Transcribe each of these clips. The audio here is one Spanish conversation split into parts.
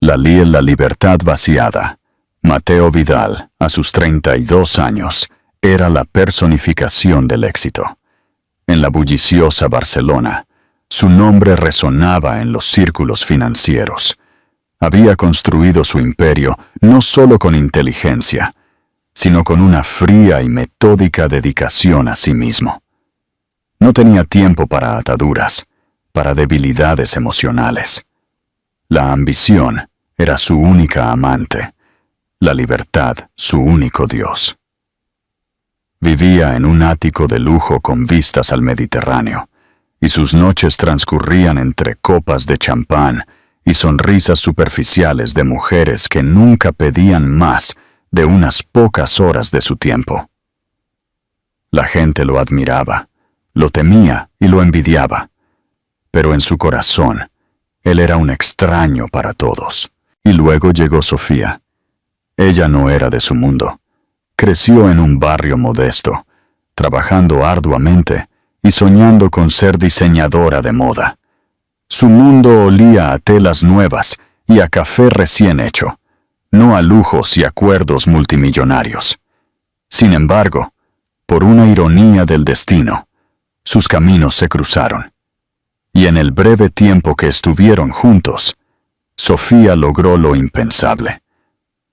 La libertad vaciada. Mateo Vidal, a sus 32 años, era la personificación del éxito. En la bulliciosa Barcelona, su nombre resonaba en los círculos financieros. Había construido su imperio no solo con inteligencia, sino con una fría y metódica dedicación a sí mismo. No tenía tiempo para ataduras, para debilidades emocionales. La ambición era su única amante, la libertad su único Dios. Vivía en un ático de lujo con vistas al Mediterráneo, y sus noches transcurrían entre copas de champán y sonrisas superficiales de mujeres que nunca pedían más de unas pocas horas de su tiempo. La gente lo admiraba, lo temía y lo envidiaba, pero en su corazón, él era un extraño para todos. Y luego llegó Sofía. Ella no era de su mundo. Creció en un barrio modesto, trabajando arduamente y soñando con ser diseñadora de moda. Su mundo olía a telas nuevas y a café recién hecho, no a lujos y acuerdos multimillonarios. Sin embargo, por una ironía del destino, sus caminos se cruzaron. Y en el breve tiempo que estuvieron juntos, Sofía logró lo impensable.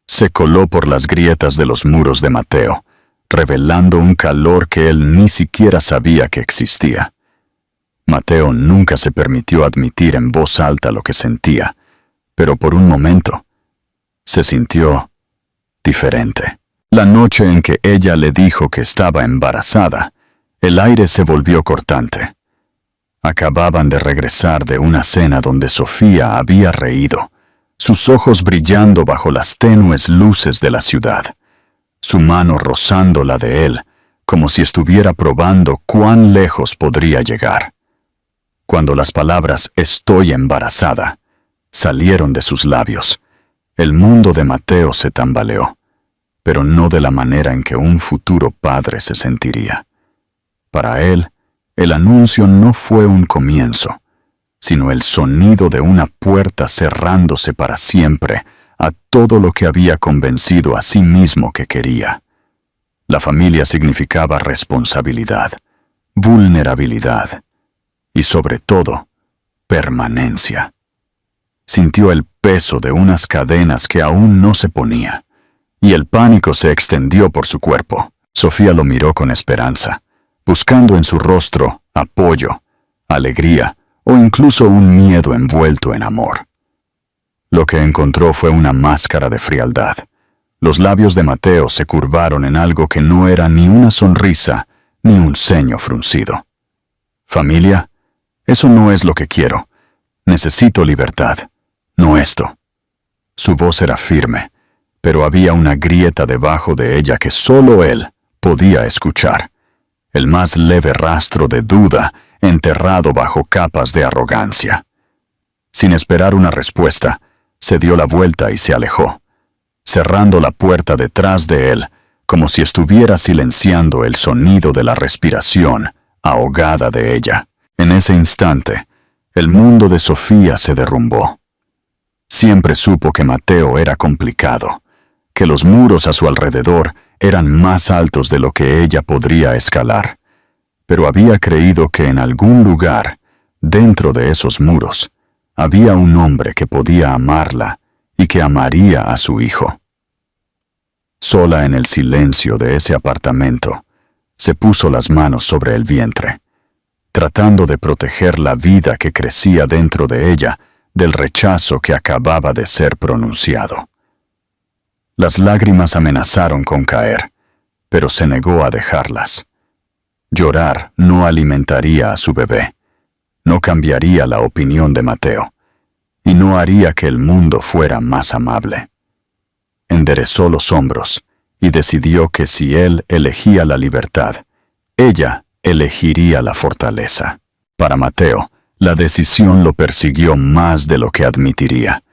Se coló por las grietas de los muros de Mateo, revelando un calor que él ni siquiera sabía que existía. Mateo nunca se permitió admitir en voz alta lo que sentía, pero por un momento se sintió diferente. La noche en que ella le dijo que estaba embarazada, el aire se volvió cortante. Acababan de regresar de una cena donde Sofía había reído, sus ojos brillando bajo las tenues luces de la ciudad, su mano rozando la de él, como si estuviera probando cuán lejos podría llegar. Cuando las palabras «estoy embarazada» salieron de sus labios, el mundo de Mateo se tambaleó, pero no de la manera en que un futuro padre se sentiría. Para él, el anuncio no fue un comienzo, sino el sonido de una puerta cerrándose para siempre a todo lo que había convencido a sí mismo que quería. La familia significaba responsabilidad, vulnerabilidad y, sobre todo, permanencia. Sintió el peso de unas cadenas que aún no se ponía, y el pánico se extendió por su cuerpo. Sofía lo miró con esperanza, buscando en su rostro apoyo, alegría o incluso un miedo envuelto en amor. Lo que encontró fue una máscara de frialdad. Los labios de Mateo se curvaron en algo que no era ni una sonrisa ni un ceño fruncido. «Familia, eso no es lo que quiero. Necesito libertad, no esto». Su voz era firme, pero había una grieta debajo de ella que solo él podía escuchar. El más leve rastro de duda enterrado bajo capas de arrogancia. Sin esperar una respuesta, se dio la vuelta y se alejó, cerrando la puerta detrás de él, como si estuviera silenciando el sonido de la respiración ahogada de ella. En ese instante, el mundo de Sofía se derrumbó. Siempre supo que Mateo era complicado, que los muros a su alrededor eran más altos de lo que ella podría escalar, pero había creído que en algún lugar, dentro de esos muros, había un hombre que podía amarla y que amaría a su hijo. Sola en el silencio de ese apartamento, se puso las manos sobre el vientre, tratando de proteger la vida que crecía dentro de ella del rechazo que acababa de ser pronunciado. Las lágrimas amenazaron con caer, pero se negó a dejarlas. Llorar no alimentaría a su bebé, no cambiaría la opinión de Mateo, y no haría que el mundo fuera más amable. Enderezó los hombros y decidió que si él elegía la libertad, ella elegiría la fortaleza. Para Mateo, la decisión lo persiguió más de lo que admitiría.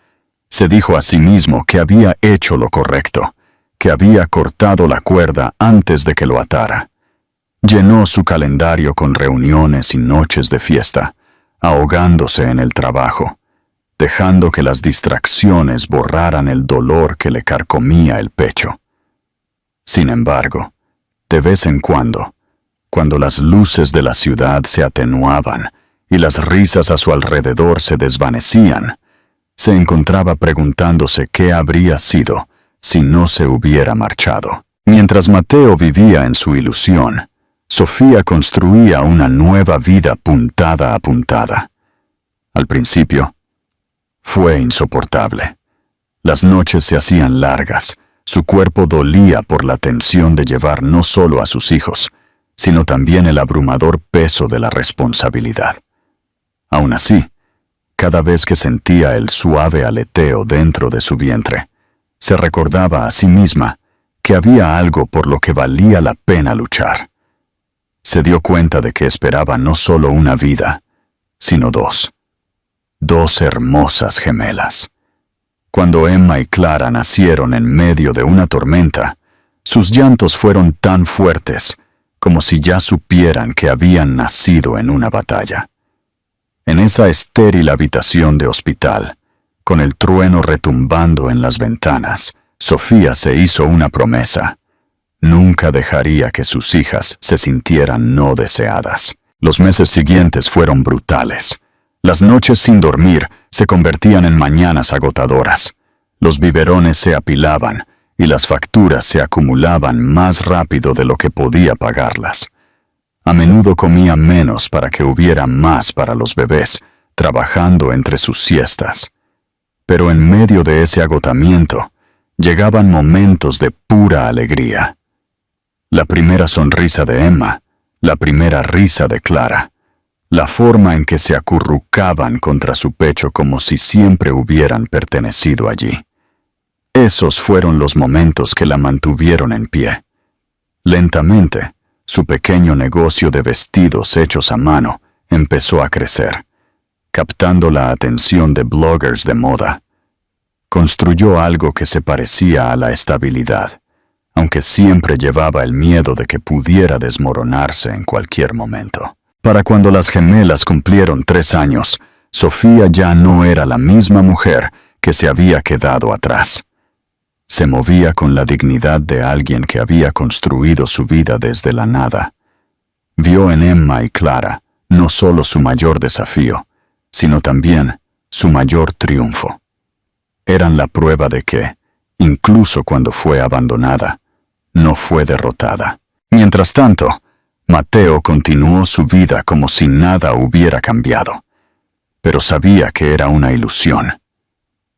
Se dijo a sí mismo que había hecho lo correcto, que había cortado la cuerda antes de que lo atara. Llenó su calendario con reuniones y noches de fiesta, ahogándose en el trabajo. dejando que las distracciones borraran el dolor que le carcomía el pecho. Sin embargo, de vez en cuando las luces de la ciudad se atenuaban y las risas a su alrededor se desvanecían, se encontraba preguntándose qué habría sido si no se hubiera marchado. Mientras Mateo vivía en su ilusión, Sofía construía una nueva vida puntada a puntada. Al principio, fue insoportable. Las noches se hacían largas, su cuerpo dolía por la tensión de llevar no solo a sus hijos, sino también el abrumador peso de la responsabilidad. Aún así, cada vez que sentía el suave aleteo dentro de su vientre, se recordaba a sí misma que había algo por lo que valía la pena luchar. Se dio cuenta de que esperaba no solo una vida, sino dos hermosas gemelas. Cuando Emma y Clara nacieron en medio de una tormenta, sus llantos fueron tan fuertes como si ya supieran que habían nacido en una batalla. En esa estéril habitación de hospital, con el trueno retumbando en las ventanas, Sofía se hizo una promesa. Nunca dejaría que sus hijas se sintieran no deseadas. Los meses siguientes fueron brutales. Las noches sin dormir se convertían en mañanas agotadoras. Los biberones se apilaban y las facturas se acumulaban más rápido de lo que podía pagarlas. A menudo comía menos para que hubiera más para los bebés, trabajando entre sus siestas. Pero en medio de ese agotamiento, llegaban momentos de pura alegría. La primera sonrisa de Emma, la primera risa de Clara, la forma en que se acurrucaban contra su pecho como si siempre hubieran pertenecido allí. Esos fueron los momentos que la mantuvieron en pie. Lentamente, su pequeño negocio de vestidos hechos a mano empezó a crecer, captando la atención de bloggers de moda. Construyó algo que se parecía a la estabilidad, aunque siempre llevaba el miedo de que pudiera desmoronarse en cualquier momento. Para cuando las gemelas cumplieron 3 años, Sofía ya no era la misma mujer que se había quedado atrás. Se movía con la dignidad de alguien que había construido su vida desde la nada. Vio en Emma y Clara no solo su mayor desafío, sino también su mayor triunfo. Eran la prueba de que, incluso cuando fue abandonada, no fue derrotada. Mientras tanto, Mateo continuó su vida como si nada hubiera cambiado, pero sabía que era una ilusión.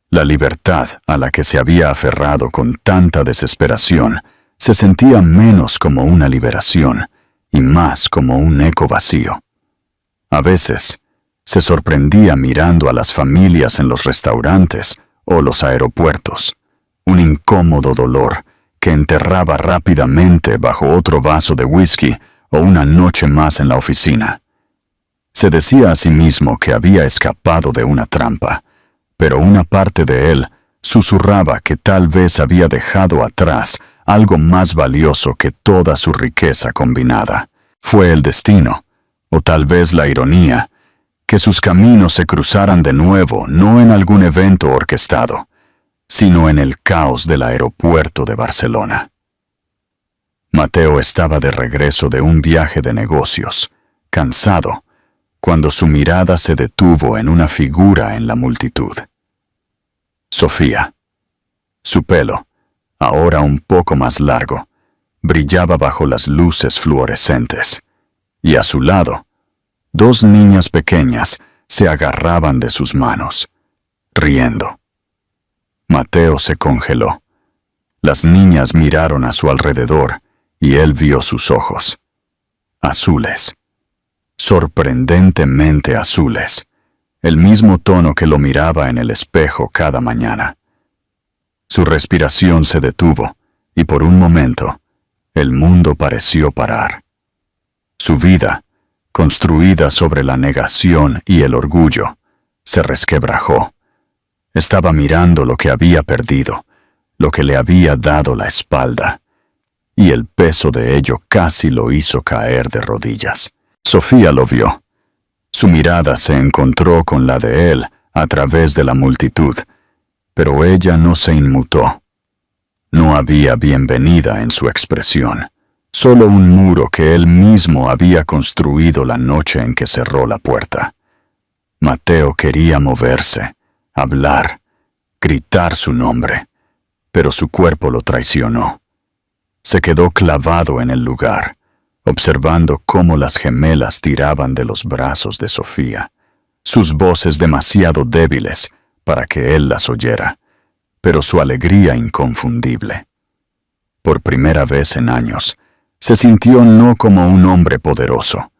La libertad a la que se había aferrado con tanta desesperación se sentía menos como una liberación y más como un eco vacío. A veces, se sorprendía mirando a las familias en los restaurantes o los aeropuertos, un incómodo dolor que enterraba rápidamente bajo otro vaso de whisky o una noche más en la oficina. Se decía a sí mismo que había escapado de una trampa, pero una parte de él susurraba que tal vez había dejado atrás algo más valioso que toda su riqueza combinada. Fue el destino, o tal vez la ironía, que sus caminos se cruzaran de nuevo no en algún evento orquestado, sino en el caos del aeropuerto de Barcelona. Mateo estaba de regreso de un viaje de negocios, cansado, cuando su mirada se detuvo en una figura en la multitud. Sofía. Su pelo, ahora un poco más largo, brillaba bajo las luces fluorescentes, y a su lado, 2 niñas pequeñas se agarraban de sus manos, riendo. Mateo se congeló. Las niñas miraron a su alrededor y él vio sus ojos. Azules. Sorprendentemente azules. El mismo tono que lo miraba en el espejo cada mañana. Su respiración se detuvo y por un momento, el mundo pareció parar. Su vida, construida sobre la negación y el orgullo, se resquebrajó. Estaba mirando lo que había perdido, lo que le había dado la espalda, y el peso de ello casi lo hizo caer de rodillas. Sofía lo vio. Su mirada se encontró con la de él a través de la multitud, pero ella no se inmutó. No había bienvenida en su expresión, solo un muro que él mismo había construido la noche en que cerró la puerta. Mateo quería moverse, hablar, gritar su nombre, pero su cuerpo lo traicionó. Se quedó clavado en el lugar, observando cómo las gemelas tiraban de los brazos de Sofía, sus voces demasiado débiles para que él las oyera, pero su alegría inconfundible. Por primera vez en años, se sintió no como un hombre poderoso,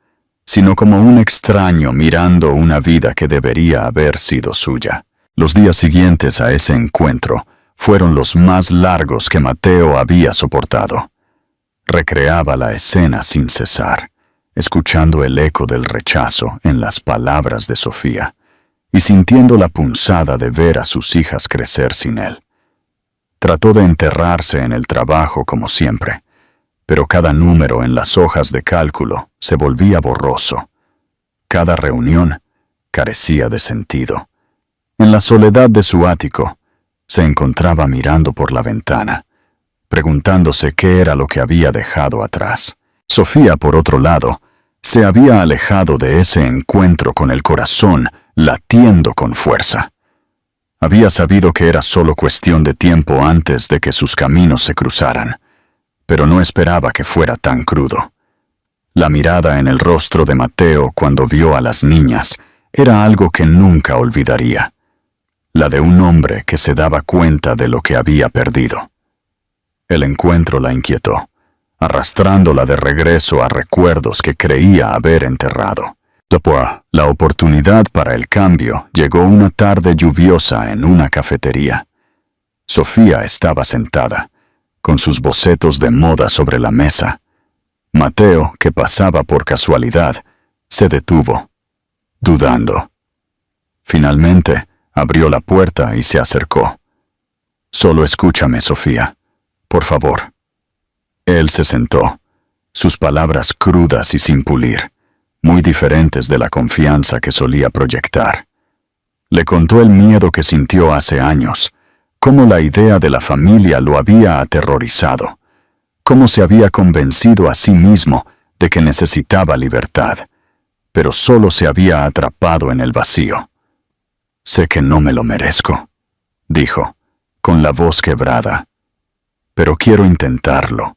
sino como un extraño mirando una vida que debería haber sido suya. Los días siguientes a ese encuentro fueron los más largos que Mateo había soportado. Recreaba la escena sin cesar, escuchando el eco del rechazo en las palabras de Sofía y sintiendo la punzada de ver a sus hijas crecer sin él. Trató de enterrarse en el trabajo como siempre, pero cada número en las hojas de cálculo se volvía borroso. Cada reunión carecía de sentido. En la soledad de su ático, se encontraba mirando por la ventana, preguntándose qué era lo que había dejado atrás. Sofía, por otro lado, se había alejado de ese encuentro con el corazón latiendo con fuerza. Había sabido que era solo cuestión de tiempo antes de que sus caminos se cruzaran, pero no esperaba que fuera tan crudo. La mirada en el rostro de Mateo cuando vio a las niñas era algo que nunca olvidaría, la de un hombre que se daba cuenta de lo que había perdido. El encuentro la inquietó, arrastrándola de regreso a recuerdos que creía haber enterrado. La oportunidad para el cambio llegó una tarde lluviosa en una cafetería. Sofía estaba sentada, con sus bocetos de moda sobre la mesa. Mateo, que pasaba por casualidad, se detuvo, dudando. Finalmente, abrió la puerta y se acercó. «Solo escúchame, Sofía, por favor». Él se sentó, sus palabras crudas y sin pulir, muy diferentes de la confianza que solía proyectar. Le contó el miedo que sintió hace años, cómo la idea de la familia lo había aterrorizado, cómo se había convencido a sí mismo de que necesitaba libertad, pero solo se había atrapado en el vacío. «Sé que no me lo merezco», dijo, con la voz quebrada, «pero quiero intentarlo.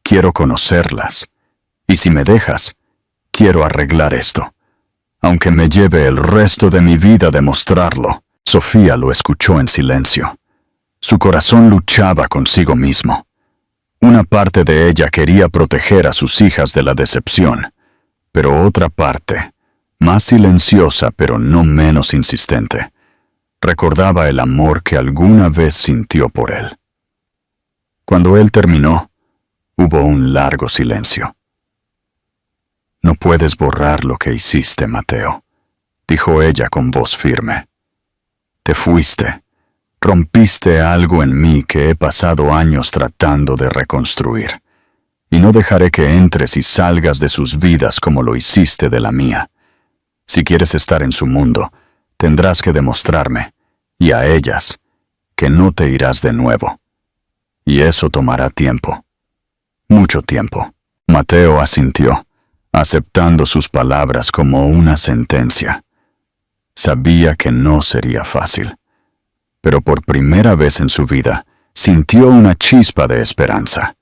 Quiero conocerlas, y si me dejas, quiero arreglar esto, aunque me lleve el resto de mi vida demostrarlo». Sofía lo escuchó en silencio. Su corazón luchaba consigo mismo. Una parte de ella quería proteger a sus hijas de la decepción, pero otra parte, más silenciosa pero no menos insistente, recordaba el amor que alguna vez sintió por él. Cuando él terminó, hubo un largo silencio. «No puedes borrar lo que hiciste, Mateo», dijo ella con voz firme. «Te fuiste, rompiste algo en mí que he pasado años tratando de reconstruir, y no dejaré que entres y salgas de sus vidas como lo hiciste de la mía. Si quieres estar en su mundo, tendrás que demostrarme, y a ellas, que no te irás de nuevo. Y eso tomará tiempo. Mucho tiempo». Mateo asintió, aceptando sus palabras como una sentencia. Sabía que no sería fácil, pero por primera vez en su vida sintió una chispa de esperanza.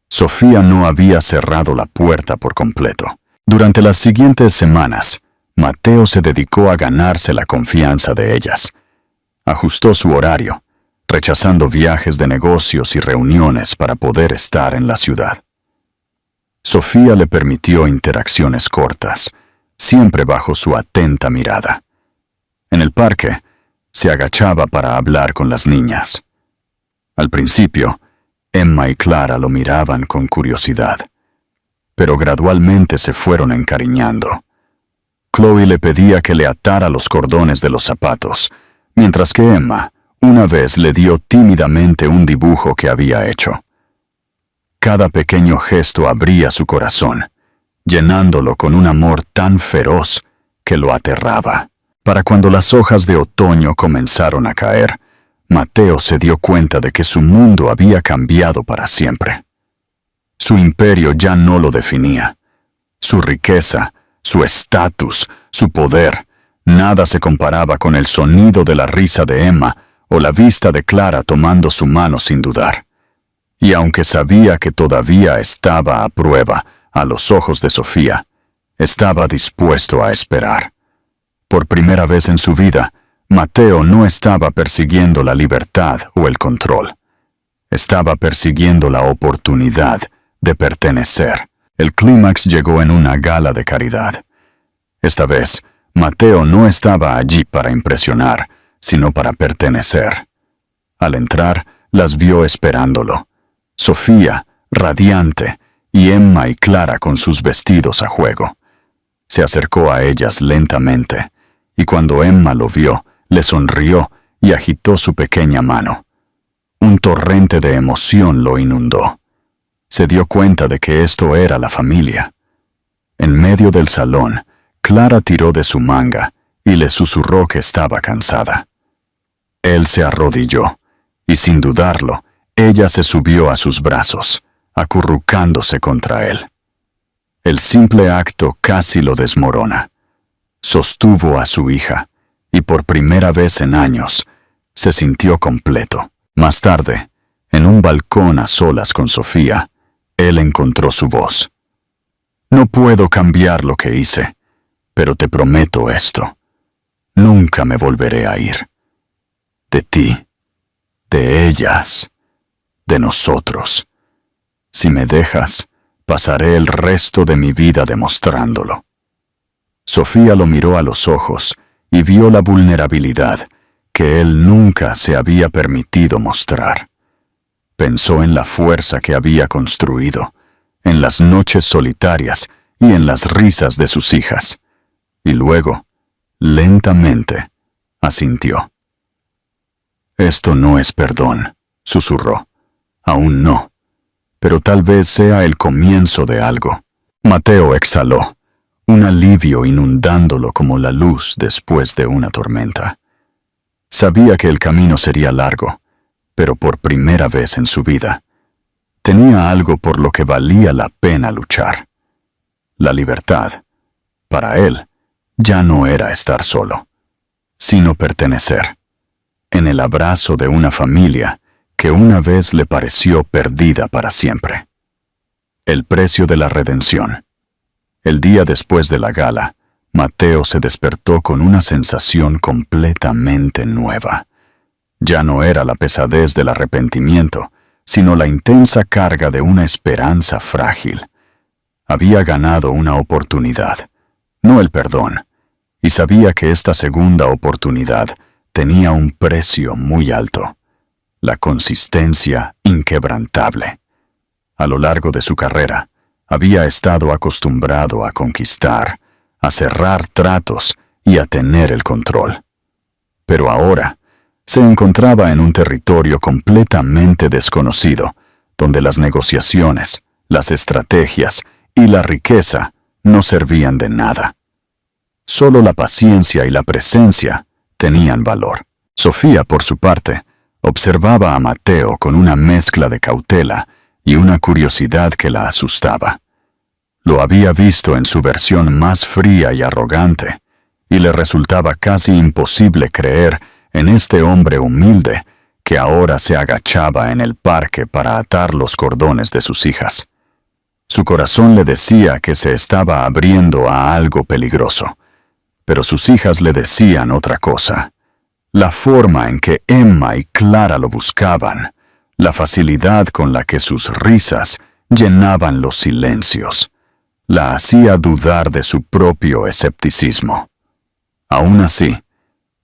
Sofía no había cerrado la puerta por completo. Durante las siguientes semanas, Mateo se dedicó a ganarse la confianza de ellas. Ajustó su horario, rechazando viajes de negocios y reuniones para poder estar en la ciudad. Sofía le permitió interacciones cortas, siempre bajo su atenta mirada. En el parque, se agachaba para hablar con las niñas. Al principio, Emma y Clara lo miraban con curiosidad, pero gradualmente se fueron encariñando. Chloe le pedía que le atara los cordones de los zapatos, mientras que Emma una vez le dio tímidamente un dibujo que había hecho. Cada pequeño gesto abría su corazón, llenándolo con un amor tan feroz que lo aterraba. Para cuando las hojas de otoño comenzaron a caer, Mateo se dio cuenta de que su mundo había cambiado para siempre. Su imperio ya no lo definía. Su riqueza, su estatus, su poder, nada se comparaba con el sonido de la risa de Emma o la vista de Clara tomando su mano sin dudar. Y aunque sabía que todavía estaba a prueba a los ojos de Sofía, estaba dispuesto a esperar. Por primera vez en su vida, Mateo no estaba persiguiendo la libertad o el control. Estaba persiguiendo la oportunidad de pertenecer. El clímax llegó en una gala de caridad. Esta vez, Mateo no estaba allí para impresionar, sino para pertenecer. Al entrar, las vio esperándolo. Sofía, radiante, y Emma y Clara con sus vestidos a juego. Se acercó a ellas lentamente, y cuando Emma lo vio, le sonrió y agitó su pequeña mano. Un torrente de emoción lo inundó. Se dio cuenta de que esto era la familia. En medio del salón, Clara tiró de su manga y le susurró que estaba cansada. Él se arrodilló, y sin dudarlo, ella se subió a sus brazos, acurrucándose contra él. El simple acto casi lo desmorona. Sostuvo a su hija, y por primera vez en años, se sintió completo. Más tarde, en un balcón a solas con Sofía, él encontró su voz. No puedo cambiar lo que hice, pero te prometo esto. Nunca me volveré a ir. De ti, de ellas, de nosotros. Si me dejas, pasaré el resto de mi vida demostrándolo. Sofía lo miró a los ojos y vio la vulnerabilidad que él nunca se había permitido mostrar. Pensó en la fuerza que había construido, en las noches solitarias y en las risas de sus hijas, y luego, lentamente, asintió. Esto no es perdón, susurró. Aún no, pero tal vez sea el comienzo de algo. Mateo exhaló, un alivio inundándolo como la luz después de una tormenta. Sabía que el camino sería largo, pero por primera vez en su vida, tenía algo por lo que valía la pena luchar. La libertad, para él, ya no era estar solo, sino pertenecer, en el abrazo de una familia que una vez le pareció perdida para siempre. El precio de la redención. El día después de la gala, Mateo se despertó con una sensación completamente nueva. Ya no era la pesadez del arrepentimiento, sino la intensa carga de una esperanza frágil. Había ganado una oportunidad, no el perdón, y sabía que esta segunda oportunidad tenía un precio muy alto, la consistencia inquebrantable. A lo largo de su carrera, había estado acostumbrado a conquistar, a cerrar tratos y a tener el control. Pero ahora se encontraba en un territorio completamente desconocido, donde las negociaciones, las estrategias y la riqueza no servían de nada. Solo la paciencia y la presencia tenían valor. Sofía, por su parte, observaba a Mateo con una mezcla de cautela y una curiosidad que la asustaba. Lo había visto en su versión más fría y arrogante, y le resultaba casi imposible creer en este hombre humilde que ahora se agachaba en el parque para atar los cordones de sus hijas. Su corazón le decía que se estaba abriendo a algo peligroso, pero sus hijas le decían otra cosa. La forma en que Emma y Clara lo buscaban, la facilidad con la que sus risas llenaban los silencios, la hacía dudar de su propio escepticismo. Aún así,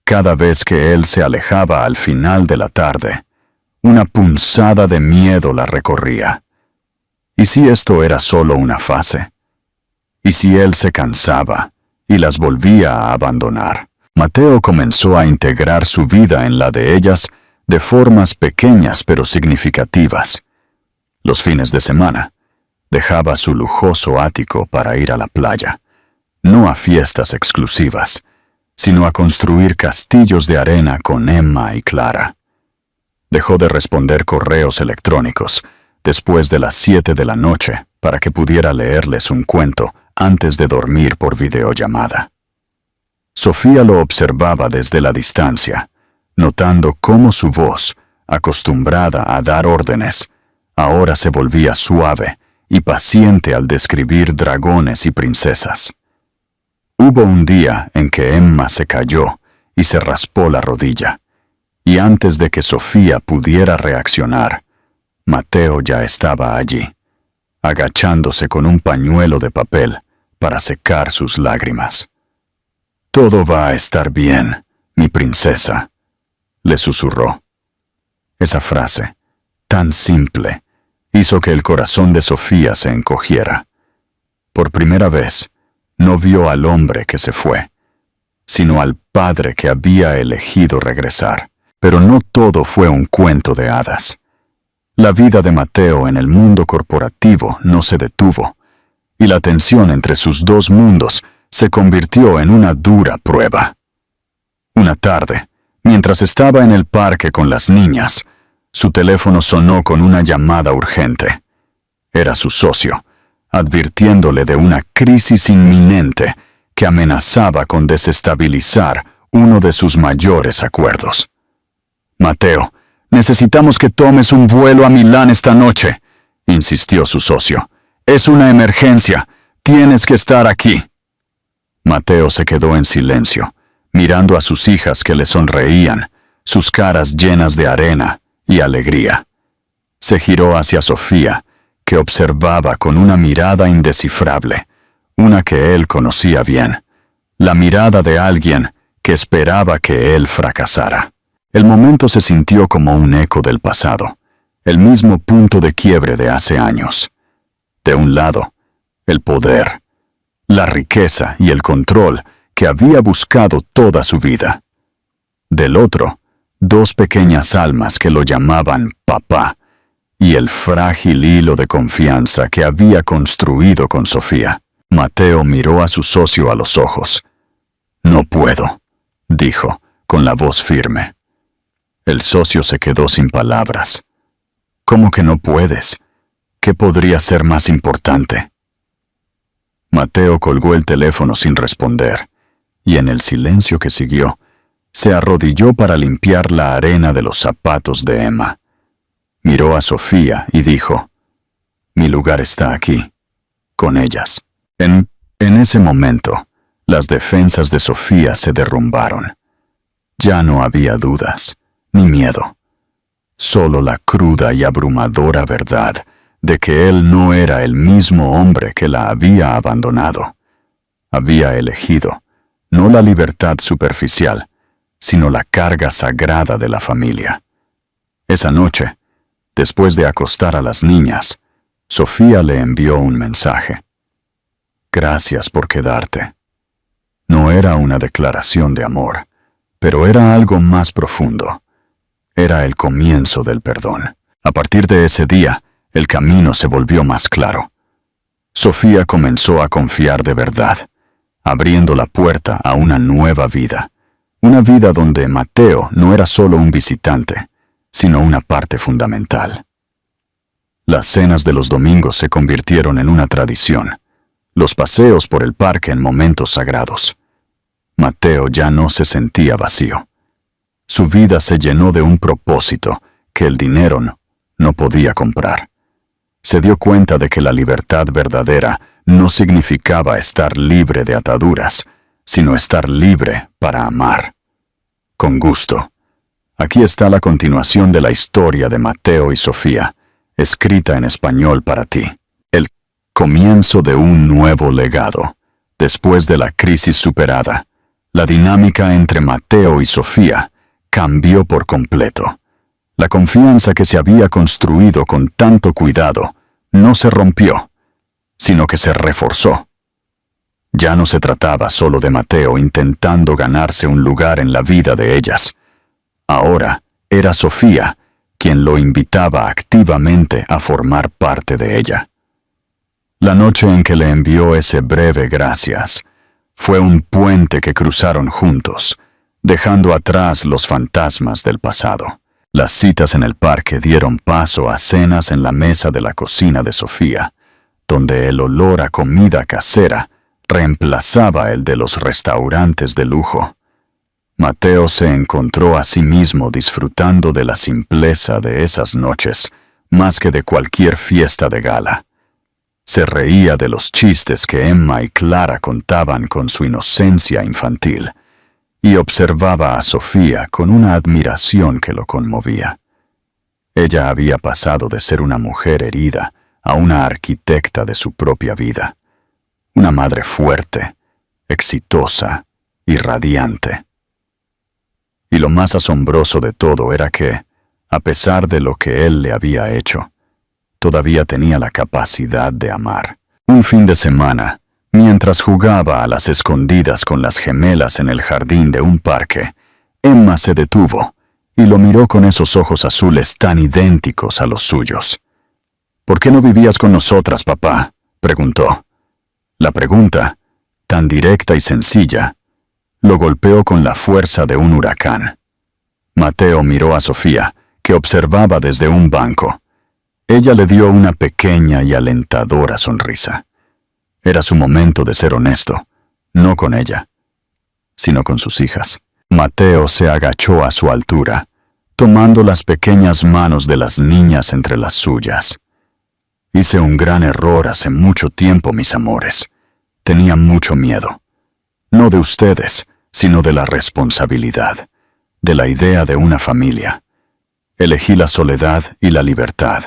cada vez que él se alejaba al final de la tarde, una punzada de miedo la recorría. ¿Y si esto era solo una fase? ¿Y si él se cansaba y las volvía a abandonar? Mateo comenzó a integrar su vida en la de ellas de formas pequeñas pero significativas. Los fines de semana, dejaba su lujoso ático para ir a la playa, no a fiestas exclusivas, sino a construir castillos de arena con Emma y Clara. Dejó de responder correos electrónicos después de las 7 de la noche para que pudiera leerles un cuento antes de dormir por videollamada. Sofía lo observaba desde la distancia, notando cómo su voz, acostumbrada a dar órdenes, ahora se volvía suave y paciente al describir dragones y princesas. Hubo un día en que Emma se cayó y se raspó la rodilla, y antes de que Sofía pudiera reaccionar, Mateo ya estaba allí, agachándose con un pañuelo de papel para secar sus lágrimas. «Todo va a estar bien, mi princesa», le susurró. Esa frase, tan simple, hizo que el corazón de Sofía se encogiera. Por primera vez, no vio al hombre que se fue, sino al padre que había elegido regresar. Pero no todo fue un cuento de hadas. La vida de Mateo en el mundo corporativo no se detuvo, y la tensión entre sus dos mundos se convirtió en una dura prueba. Una tarde, mientras estaba en el parque con las niñas, su teléfono sonó con una llamada urgente. Era su socio, advirtiéndole de una crisis inminente que amenazaba con desestabilizar uno de sus mayores acuerdos. «Mateo, necesitamos que tomes un vuelo a Milán esta noche», insistió su socio. «Es una emergencia. Tienes que estar aquí». Mateo se quedó en silencio, mirando a sus hijas que le sonreían, sus caras llenas de arena y alegría. Se giró hacia Sofía, que observaba con una mirada indescifrable, una que él conocía bien, la mirada de alguien que esperaba que él fracasara. El momento se sintió como un eco del pasado, el mismo punto de quiebre de hace años. De un lado, el poder, la riqueza y el control que había buscado toda su vida. Del otro, dos pequeñas almas que lo llamaban papá, y el frágil hilo de confianza que había construido con Sofía. Mateo miró a su socio a los ojos. «No puedo», dijo, con la voz firme. El socio se quedó sin palabras. «¿Cómo que no puedes? ¿Qué podría ser más importante?» Mateo colgó el teléfono sin responder, y en el silencio que siguió, se arrodilló para limpiar la arena de los zapatos de Emma. Miró a Sofía y dijo: «Mi lugar está aquí, con ellas». En ese momento, las defensas de Sofía se derrumbaron. Ya no había dudas, ni miedo. Solo la cruda y abrumadora verdad de que él no era el mismo hombre que la había abandonado. Había elegido, no la libertad superficial, sino la carga sagrada de la familia. Esa noche, después de acostar a las niñas, Sofía le envió un mensaje. «Gracias por quedarte». No era una declaración de amor, pero era algo más profundo. Era el comienzo del perdón. A partir de ese día, el camino se volvió más claro. Sofía comenzó a confiar de verdad, abriendo la puerta a una nueva vida. Una vida donde Mateo no era solo un visitante, sino una parte fundamental. Las cenas de los domingos se convirtieron en una tradición, los paseos por el parque en momentos sagrados. Mateo ya no se sentía vacío. Su vida se llenó de un propósito que el dinero no podía comprar. Se dio cuenta de que la libertad verdadera no significaba estar libre de ataduras, sino estar libre para amar. Con gusto. Aquí está la continuación de la historia de Mateo y Sofía, escrita en español para ti. El comienzo de un nuevo legado. Después de la crisis superada, la dinámica entre Mateo y Sofía cambió por completo. La confianza que se había construido con tanto cuidado no se rompió, sino que se reforzó. Ya no se trataba solo de Mateo intentando ganarse un lugar en la vida de ellas. Ahora era Sofía quien lo invitaba activamente a formar parte de ella. La noche en que le envió ese breve gracias Fue un puente que cruzaron juntos, dejando atrás los fantasmas del pasado. Las citas en el parque dieron paso a cenas en la mesa de la cocina de Sofía, donde el olor a comida casera reemplazaba el de los restaurantes de lujo. Mateo se encontró a sí mismo disfrutando de la simpleza de esas noches, más que de cualquier fiesta de gala. Se reía de los chistes que Emma y Clara contaban con su inocencia infantil, y observaba a Sofía con una admiración que lo conmovía. Ella había pasado de ser una mujer herida a una arquitecta de su propia vida, una madre fuerte, exitosa y radiante. Y lo más asombroso de todo era que, a pesar de lo que él le había hecho, todavía tenía la capacidad de amar. Un fin de semana, mientras jugaba a las escondidas con las gemelas en el jardín de un parque, Emma se detuvo y lo miró con esos ojos azules tan idénticos a los suyos. «¿Por qué no vivías con nosotras, papá?», preguntó. La pregunta, tan directa y sencilla, lo golpeó con la fuerza de un huracán. Mateo miró a Sofía, que observaba desde un banco. Ella le dio una pequeña y alentadora sonrisa. Era su momento de ser honesto, no con ella, sino con sus hijas. Mateo se agachó a su altura, tomando las pequeñas manos de las niñas entre las suyas. «Hice un gran error hace mucho tiempo, mis amores. Tenía mucho miedo. No de ustedes, sino de la responsabilidad, de la idea de una familia. Elegí la soledad y la libertad,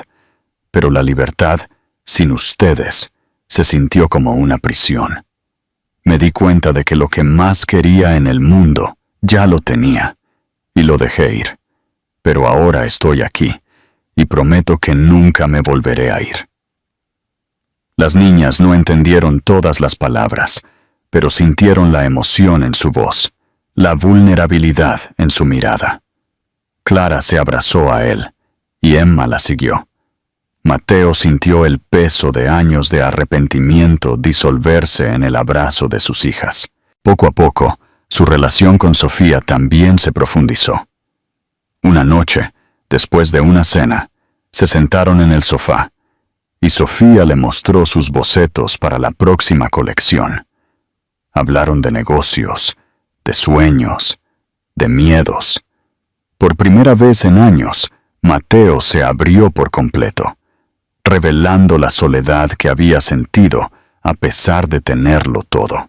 pero la libertad, sin ustedes, se sintió como una prisión. Me di cuenta de que lo que más quería en el mundo ya lo tenía, y lo dejé ir. Pero ahora estoy aquí, y prometo que nunca me volveré a ir». Las niñas no entendieron todas las palabras, pero sintieron la emoción en su voz, la vulnerabilidad en su mirada. Clara se abrazó a él, y Emma la siguió. Mateo sintió el peso de años de arrepentimiento disolverse en el abrazo de sus hijas. Poco a poco, su relación con Sofía también se profundizó. Una noche, después de una cena, se sentaron en el sofá, y Sofía le mostró sus bocetos para la próxima colección. Hablaron de negocios, de sueños, de miedos. Por primera vez en años, Mateo se abrió por completo, revelando la soledad que había sentido a pesar de tenerlo todo.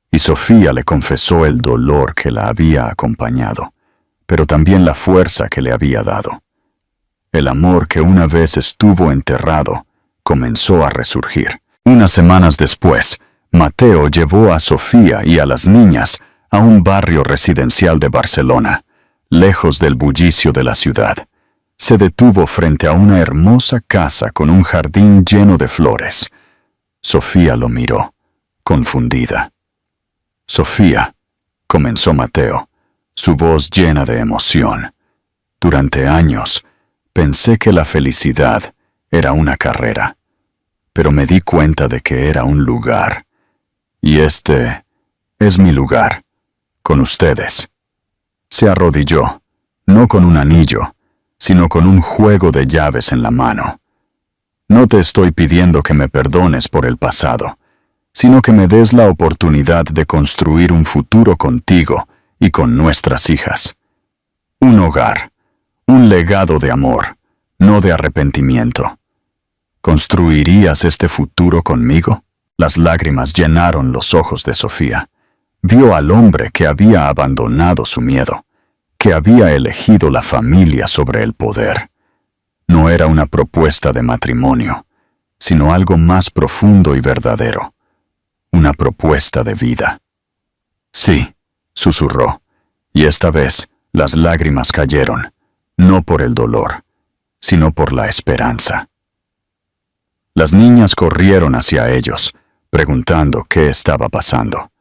Y Sofía le confesó el dolor que la había acompañado, pero también la fuerza que le había dado. El amor que una vez estuvo enterrado comenzó a resurgir. Unas semanas después, Mateo llevó a Sofía y a las niñas a un barrio residencial de Barcelona, lejos del bullicio de la ciudad. Se detuvo frente a una hermosa casa con un jardín lleno de flores. Sofía lo miró, confundida. «Sofía», comenzó Mateo, su voz llena de emoción. «Durante años, pensé que la felicidad era una carrera, pero me di cuenta de que era un lugar. Y este es mi lugar, con ustedes». Se arrodilló, no con un anillo, sino con un juego de llaves en la mano. «No te estoy pidiendo que me perdones por el pasado, sino que me des la oportunidad de construir un futuro contigo y con nuestras hijas. Un hogar, un legado de amor, no de arrepentimiento. ¿Construirías este futuro conmigo?». Las lágrimas llenaron los ojos de Sofía. Vio al hombre que había abandonado su miedo, que había elegido la familia sobre el poder. No era una propuesta de matrimonio, sino algo más profundo y verdadero. Una propuesta de vida. «Sí», susurró, y esta vez las lágrimas cayeron, no por el dolor, sino por la esperanza. Las niñas corrieron hacia ellos, preguntando qué estaba pasando.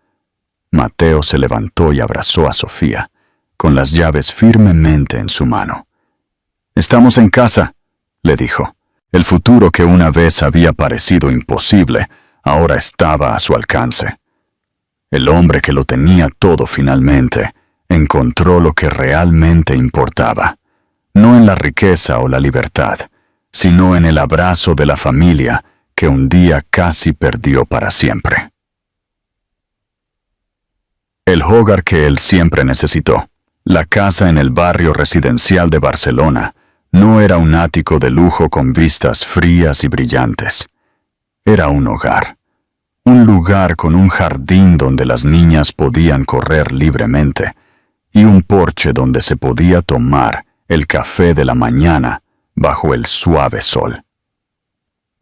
Mateo se levantó y abrazó a Sofía, con las llaves firmemente en su mano. «Estamos en casa», le dijo. El futuro que una vez había parecido imposible, ahora estaba a su alcance. El hombre que lo tenía todo finalmente encontró lo que realmente importaba, no en la riqueza o la libertad, sino en el abrazo de la familia que un día casi perdió para siempre. El hogar que él siempre necesitó, la casa en el barrio residencial de Barcelona, no era un ático de lujo con vistas frías y brillantes. Era un hogar, un lugar con un jardín donde las niñas podían correr libremente y un porche donde se podía tomar el café de la mañana bajo el suave sol.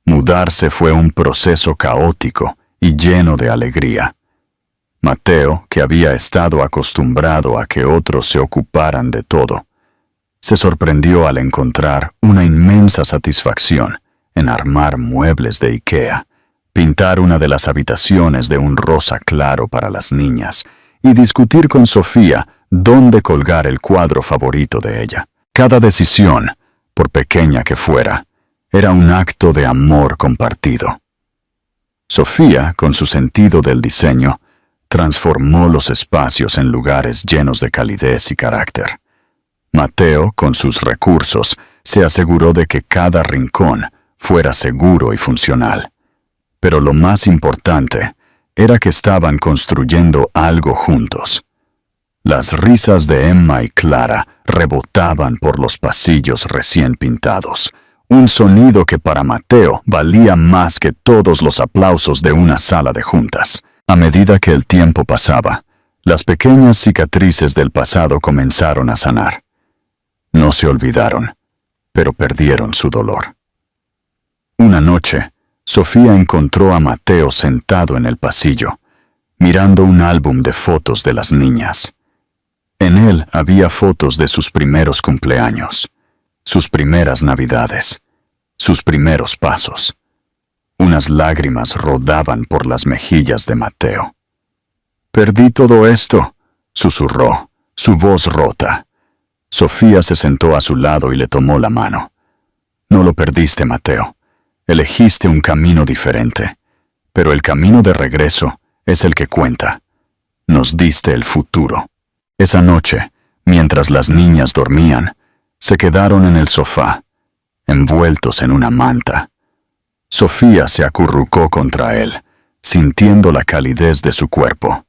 Mudarse fue un proceso caótico y lleno de alegría. Mateo, que había estado acostumbrado a que otros se ocuparan de todo, se sorprendió al encontrar una inmensa satisfacción en armar muebles de IKEA, pintar una de las habitaciones de un rosa claro para las niñas y discutir con Sofía dónde colgar el cuadro favorito de ella. Cada decisión, por pequeña que fuera, era un acto de amor compartido. Sofía, con su sentido del diseño, transformó los espacios en lugares llenos de calidez y carácter. Mateo, con sus recursos, se aseguró de que cada rincón fuera seguro y funcional. Pero lo más importante era que estaban construyendo algo juntos. Las risas de Emma y Clara rebotaban por los pasillos recién pintados, un sonido que para Mateo valía más que todos los aplausos de una sala de juntas. A medida que el tiempo pasaba, las pequeñas cicatrices del pasado comenzaron a sanar. No se olvidaron, pero perdieron su dolor. Una noche, Sofía encontró a Mateo sentado en el pasillo, mirando un álbum de fotos de las niñas. En él había fotos de sus primeros cumpleaños, sus primeras navidades, sus primeros pasos. Unas lágrimas rodaban por las mejillas de Mateo. «Perdí todo esto», susurró, su voz rota. Sofía se sentó a su lado y le tomó la mano. «No lo perdiste, Mateo. Elegiste un camino diferente, pero el camino de regreso es el que cuenta. Nos diste el futuro». Esa noche, mientras las niñas dormían, se quedaron en el sofá, envueltos en una manta. Sofía se acurrucó contra él, sintiendo la calidez de su cuerpo.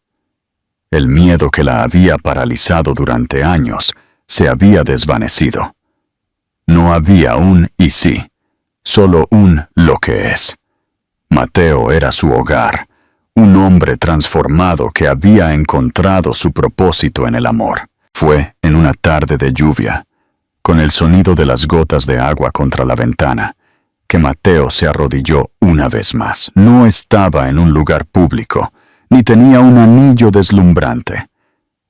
El miedo que la había paralizado durante años se había desvanecido. No había un y sí, solo un lo que es. Mateo era su hogar, un hombre transformado que había encontrado su propósito en el amor. Fue en una tarde de lluvia, con el sonido de las gotas de agua contra la ventana, que Mateo se arrodilló una vez más. No estaba en un lugar público, ni tenía un anillo deslumbrante.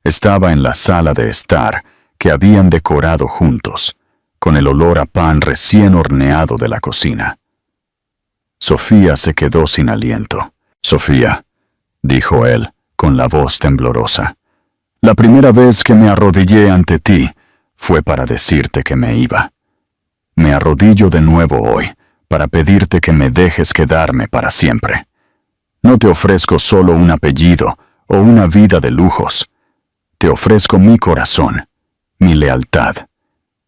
Estaba en la sala de estar que habían decorado juntos, con el olor a pan recién horneado de la cocina. Sofía se quedó sin aliento. «Sofía», dijo él, con la voz temblorosa, «la primera vez que me arrodillé ante ti fue para decirte que me iba. Me arrodillo de nuevo hoy para pedirte que me dejes quedarme para siempre. No te ofrezco solo un apellido o una vida de lujos. Te ofrezco mi corazón, mi lealtad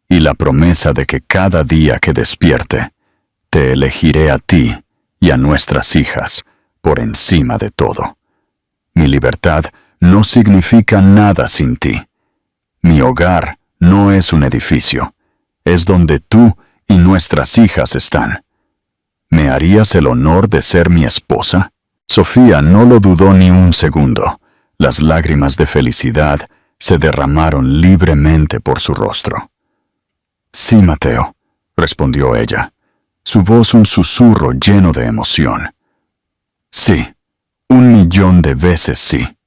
y la promesa de que cada día que despierte, te elegiré a ti y a nuestras hijas por encima de todo. Mi libertad no significa nada sin ti. Mi hogar no es un edificio, es donde tú y nuestras hijas están. ¿Me harías el honor de ser mi esposa?» Sofía no lo dudó ni un segundo. Las lágrimas de felicidad se derramaron libremente por su rostro. «Sí, Mateo», respondió ella, su voz un susurro lleno de emoción. «Sí, 1.000.000 de veces sí».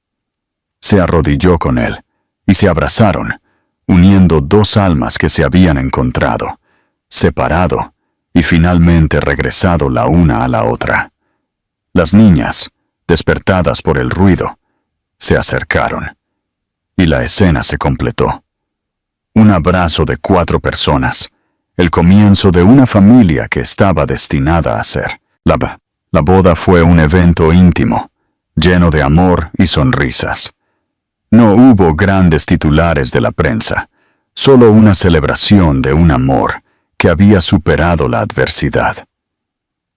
Se arrodilló con él y se abrazaron, uniendo dos almas que se habían encontrado, separado y finalmente regresado la una a la otra. Las niñas, despertadas por el ruido, se acercaron y la escena se completó. Un abrazo de 4 personas, el comienzo de una familia que estaba destinada a ser. La boda fue un evento íntimo, lleno de amor y sonrisas. No hubo grandes titulares de la prensa, solo una celebración de un amor que había superado la adversidad.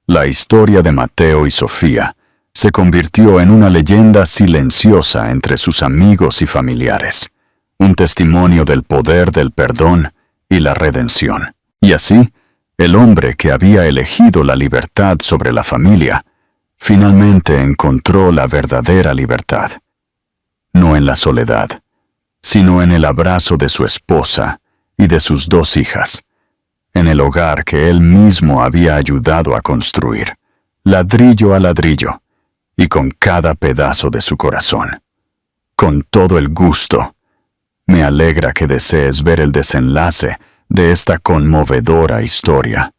La historia de Mateo y Sofía se convirtió en una leyenda silenciosa entre sus amigos y familiares, un testimonio del poder del perdón y la redención. Y así, el hombre que había elegido la libertad sobre la familia, finalmente encontró la verdadera libertad. No en la soledad, sino en el abrazo de su esposa y de sus 2 hijas, en el hogar que él mismo había ayudado a construir, ladrillo a ladrillo, y con cada pedazo de su corazón. Con todo el gusto, me alegra que desees ver el desenlace de esta conmovedora historia.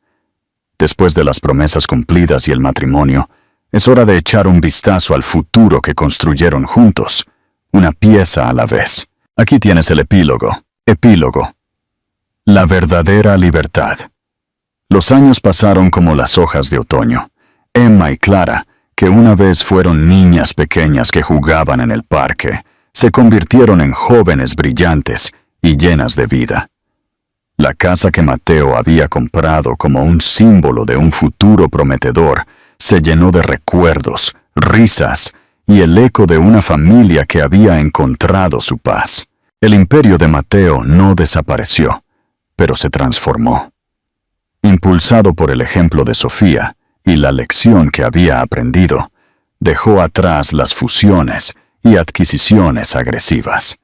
Después de las promesas cumplidas y el matrimonio, es hora de echar un vistazo al futuro que construyeron juntos, una pieza a la vez. Aquí tienes el epílogo. Epílogo. La verdadera libertad. Los años pasaron como las hojas de otoño. Emma y Clara, que una vez fueron niñas pequeñas que jugaban en el parque, se convirtieron en jóvenes brillantes y llenas de vida. La casa que Mateo había comprado como un símbolo de un futuro prometedor se llenó de recuerdos, risas y el eco de una familia que había encontrado su paz. El imperio de Mateo no desapareció, pero se transformó. Impulsado por el ejemplo de Sofía y la lección que había aprendido, dejó atrás las fusiones y adquisiciones agresivas.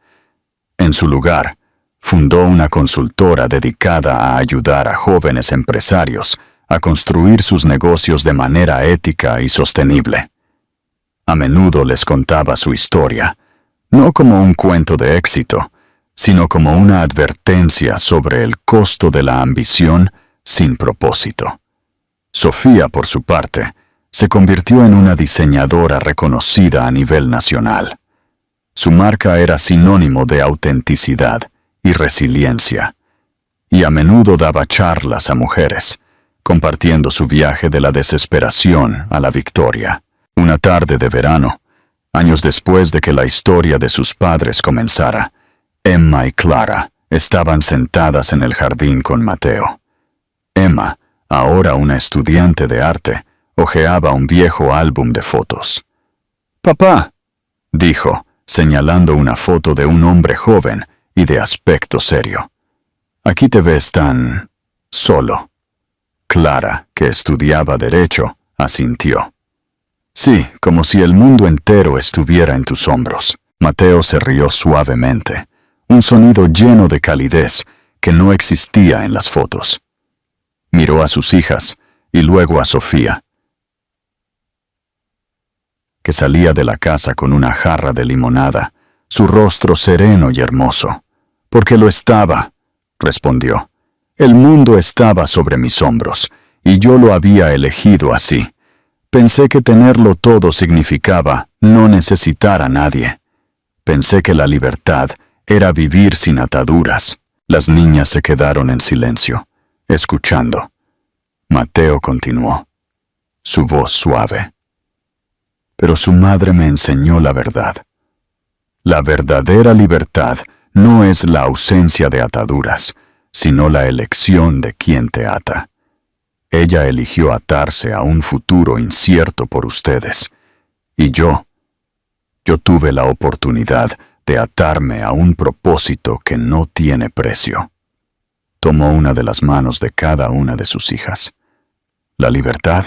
En su lugar, fundó una consultora dedicada a ayudar a jóvenes empresarios a construir sus negocios de manera ética y sostenible. A menudo les contaba su historia, no como un cuento de éxito, sino como una advertencia sobre el costo de la ambición sin propósito. Sofía, por su parte, se convirtió en una diseñadora reconocida a nivel nacional. Su marca era sinónimo de autenticidad y resiliencia, y a menudo daba charlas a mujeres, compartiendo su viaje de la desesperación a la victoria. Una tarde de verano, años después de que la historia de sus padres comenzara, Emma y Clara estaban sentadas en el jardín con Mateo. Emma, ahora una estudiante de arte, hojeaba un viejo álbum de fotos. «Papá», dijo, señalando una foto de un hombre joven y de aspecto serio. «Aquí te ves tan solo». Clara, que estudiaba Derecho, asintió. «Sí, como si el mundo entero estuviera en tus hombros». Mateo se rió suavemente, un sonido lleno de calidez que no existía en las fotos. Miró a sus hijas y luego a Sofía, que salía de la casa con una jarra de limonada, su rostro sereno y hermoso. «Porque lo estaba», respondió. «El mundo estaba sobre mis hombros, y yo lo había elegido así. Pensé que tenerlo todo significaba no necesitar a nadie. Pensé que la libertad era vivir sin ataduras». Las niñas se quedaron en silencio, escuchando. Mateo continuó, su voz suave. «Pero su madre me enseñó la verdad. La verdadera libertad no es la ausencia de ataduras, sino la elección de quien te ata. Ella eligió atarse a un futuro incierto por ustedes, y yo tuve la oportunidad de atarme a un propósito que no tiene precio». Tomó una de las manos de cada una de sus hijas. «La libertad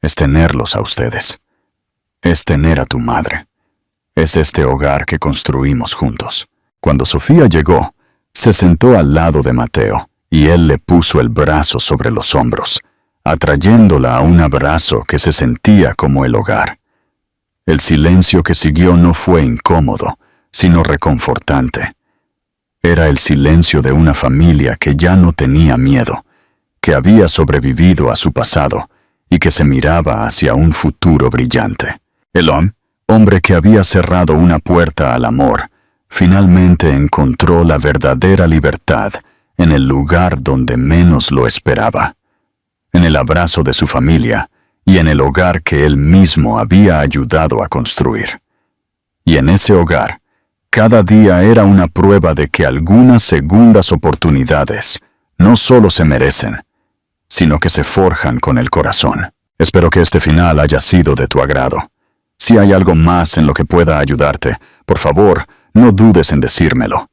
es tenerlos a ustedes. Es tener a tu madre. Es este hogar que construimos juntos». Cuando Sofía llegó, se sentó al lado de Mateo y él le puso el brazo sobre los hombros, atrayéndola a un abrazo que se sentía como el hogar. El silencio que siguió no fue incómodo, sino reconfortante. Era el silencio de una familia que ya no tenía miedo, que había sobrevivido a su pasado y que se miraba hacia un futuro brillante. El hombre que había cerrado una puerta al amor, finalmente encontró la verdadera libertad en el lugar donde menos lo esperaba. En el abrazo de su familia y en el hogar que él mismo había ayudado a construir. Y en ese hogar, cada día era una prueba de que algunas segundas oportunidades no solo se merecen, sino que se forjan con el corazón. Espero que este final haya sido de tu agrado. Si hay algo más en lo que pueda ayudarte, por favor, no dudes en decírmelo.